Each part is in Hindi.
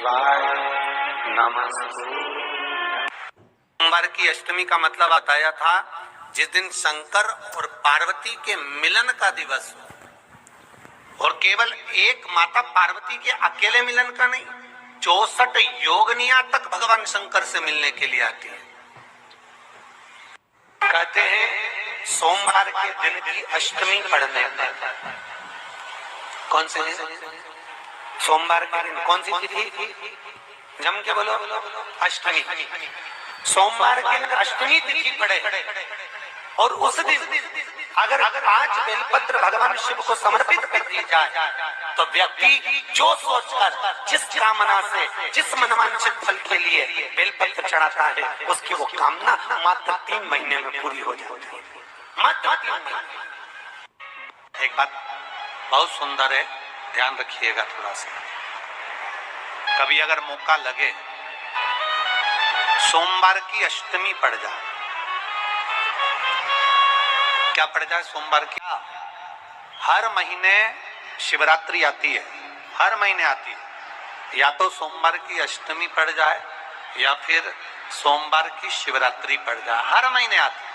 शिवाय नमस्तु। सोमवार की अष्टमी का मतलब बताया था जिस दिन शंकर और पार्वती के मिलन का दिवस हो, और केवल एक माता पार्वती के अकेले मिलन का नहीं, 64 योगनियां तक भगवान शंकर से मिलने के लिए आती है। कहते हैं सोमवार के दिन की अष्टमी पढ़ने पर, कौन से दिन? सोमवार के दिन कौन सी तिथि? जम के बोलो, अष्टमी। सोमवार के दिन अष्टमी तिथि पड़े और उस दिन अगर 5 बेलपत्र भगवान शिव को समर्पित कर दी जाए तो व्यक्ति जो सोचकर जिस कामना से, जिस मनवांछित फल के लिए बेलपत्र चढ़ाता है, उसकी वो कामना मात्र 3 महीने में पूरी हो जाती है। मात्र 3 महीने। एक बात बहुत सुंदर है, ध्यान रखिएगा थोड़ा सा। कभी अगर मौका लगे, सोमवार की अष्टमी पड़ जाए, क्या पड़ जाए? सोमवार की। हर महीने शिवरात्रि आती है, हर महीने आती है। या तो सोमवार की अष्टमी पड़ जाए या फिर सोमवार की शिवरात्रि पड़ जाए, हर महीने आती है।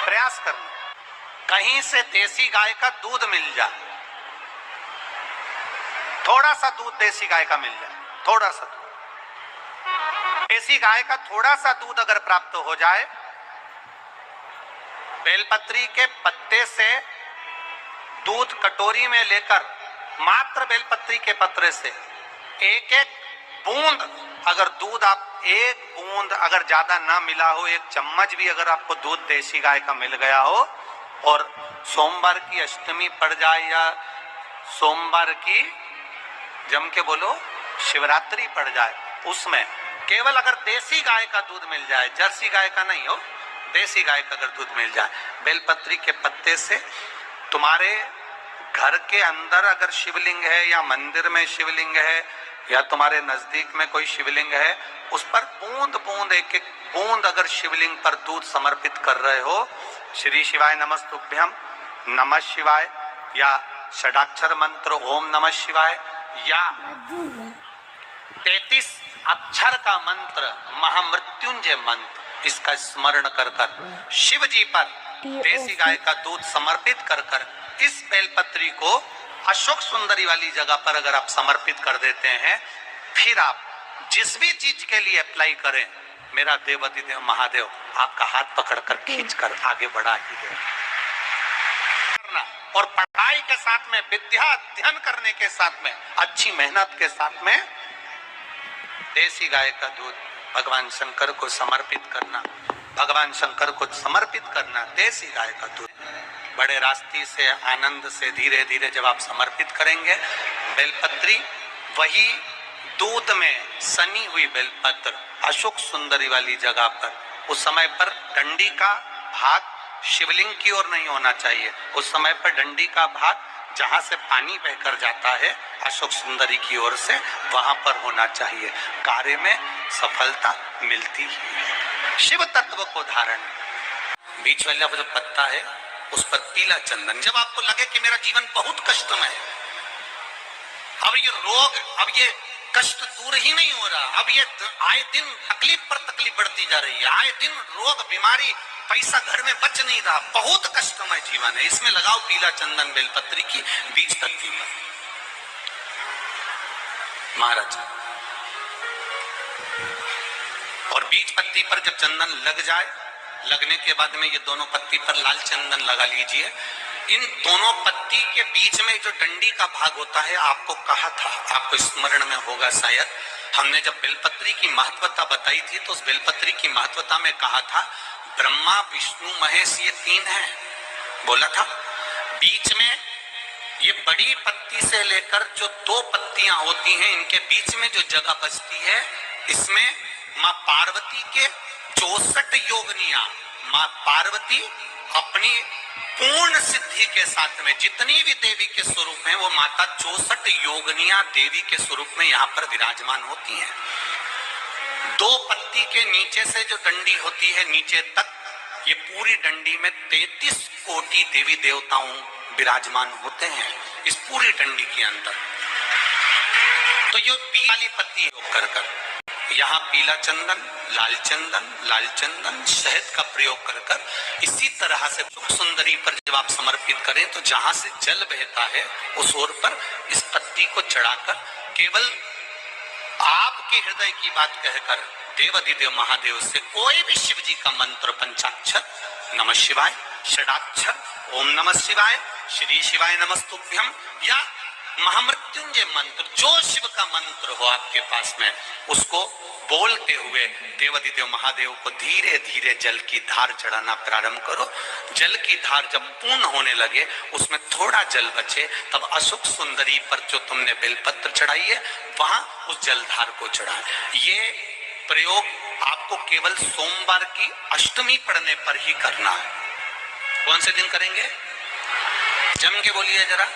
प्रयास करना कहीं से देसी गाय का दूध मिल जाए, थोड़ा सा दूध देसी गाय का मिल जाए, थोड़ा सा दूध देसी गाय का, थोड़ा सा दूध अगर प्राप्त हो जाए, बेलपत्री के पत्ते से दूध कटोरी में लेकर, मात्र बेलपत्री के पत्रे से एक बूंद अगर दूध, आप एक बूंद अगर ज्यादा ना मिला हो, 1 चम्मच भी अगर आपको दूध देसी गाय का मिल गया हो और सोमवार की अष्टमी पड़ जाए या सोमवार की, जम के बोलो, शिवरात्रि पड़ जाए, उसमें केवल अगर देसी गाय का दूध मिल जाए, जर्सी गाय का नहीं हो, देसी गाय का अगर दूध मिल जाए, बेलपत्री के पत्ते से, तुम्हारे घर के अंदर अगर शिवलिंग है या मंदिर में शिवलिंग है या तुम्हारे नजदीक में कोई शिवलिंग है, उस पर बूंद बूंद, एक एक बूंद अगर शिवलिंग पर दूध समर्पित कर रहे हो, श्री शिवाय नमस्तुभ्यम, नमः शिवाय, या षडाक्षर मंत्र ओम नमः शिवाय, या 33 अक्षर का मंत्र महामृत्युंजय मंत्र, इसका स्मरण कर कर शिव जी पर देसी गाय का दूध समर्पित कर कर इस बेलपत्री को अशोक सुंदरी वाली जगह पर अगर आप समर्पित कर देते हैं, फिर आप जिस भी चीज के लिए अप्लाई करें, मेरा देवाधिदेव महादेव आपका हाथ पकड़कर खींचकर आगे बढ़ा ही दे। और पढ़ाई के साथ में, विद्या अध्ययन करने के साथ में, अच्छी मेहनत के साथ में देसी गाय का दूध भगवान शंकर को समर्पित करना, भगवान शंकर को समर्पित करना, देसी गाय का दूध बड़े रास्ते से, आनंद से, धीरे धीरे जब आप समर्पित करेंगे, बेलपत्री वही दूध में सनी हुई बेलपत्र अशोक सुंदरी वाली जगह पर, उस समय पर डंडी का भाग शिवलिंग की ओर नहीं होना चाहिए, उस समय पर डंडी का भाग जहां से पानी बहकर जाता है अशोक सुंदरी की ओर से, वहां पर होना चाहिए। कार्य में सफलता मिलती है। शिव तत्व को धारण, बीच वाला जो पत्ता है उस पर पीला चंदन, जब आपको लगे कि मेरा जीवन बहुत कष्टमय है, अब ये रोग, अब ये कष्ट दूर ही नहीं हो रहा, अब ये आए दिन तकलीफ पर तकलीफ बढ़ती जा रही है, आए दिन रोग, बीमारी, पैसा घर में बच नहीं रहा, बहुत कष्टमय जीवन है, इसमें लगाओ पीला चंदन बेलपत्री की बीज पत्ती पर। महाराज, और बीज पत्ती पर जब चंदन लग जाए, लगने के बाद में ये दोनों पत्ती पर लाल चंदन लगा लीजिए। इन दोनों पत्ती के बीच में जो डंडी का भाग होता है, आपको कहा था, आपको स्मरण में होगा शायद, हमने जब बेलपत्री की महत्वता बताई थी तो उस बेलपत्री की महत्वता में कहा था ब्रह्मा विष्णु महेश ये 3 हैं, बोला था। बीच में ये बड़ी पत्ती से लेकर जो 2 पत्तियां होती हैं, इनके बीच में जो जगह बचती है, इसमें माँ पार्वती के 64 योगनियां, माँ पार्वती अपनी पूर्ण सिद्धि के साथ में जितनी भी देवी के स्वरूप हैं, वो माता 64 योगनियां देवी के स्वरूप में यहाँ पर विराजमान होती हैं। 2 पत्ती के नीचे से जो डंडी होती है नीचे तक, ये पूरी डंडी में 33 कोटि देवी देवताओं विराजमान होते हैं इस पूरी डंडी के अंदर। तो ये पीली वाली पत्ती कर यहाँ पीला चंदन, लाल चंदन, शहद का प्रयोग कर इसी तरह से सुख सुंदरी पर जब आप समर्पित करें तो जहां से जल बहता है उस ओर पर इस पत्ती को चढ़ाकर केवल आपके हृदय की बात कहकर देवाधिदेव महादेव से कोई भी शिव जी का मंत्र पंचाक्षर, नमः शिवाय, षडाक्षर, ओम नमः शिवाय, श्री शिवाय नमस्तुभ्यम या महामृत्युंजय मंत्र, जो शिव का मंत्र हो आपके पास में, उसको बोलते हुए देवाधिदेव महादेव को धीरे धीरे जल की धार चढ़ाना प्रारंभ करो। जल की धार जब पूर्ण होने लगे, उसमें थोड़ा जल बचे, तब अशुक सुंदरी पर जो तुमने बेलपत्र चढ़ाई है वहां उस जलधार को चढ़ा। ये प्रयोग आपको केवल सोमवार की अष्टमी पढ़ने पर ही करना है। कौन से दिन करेंगे? जम के बोलिए जरा।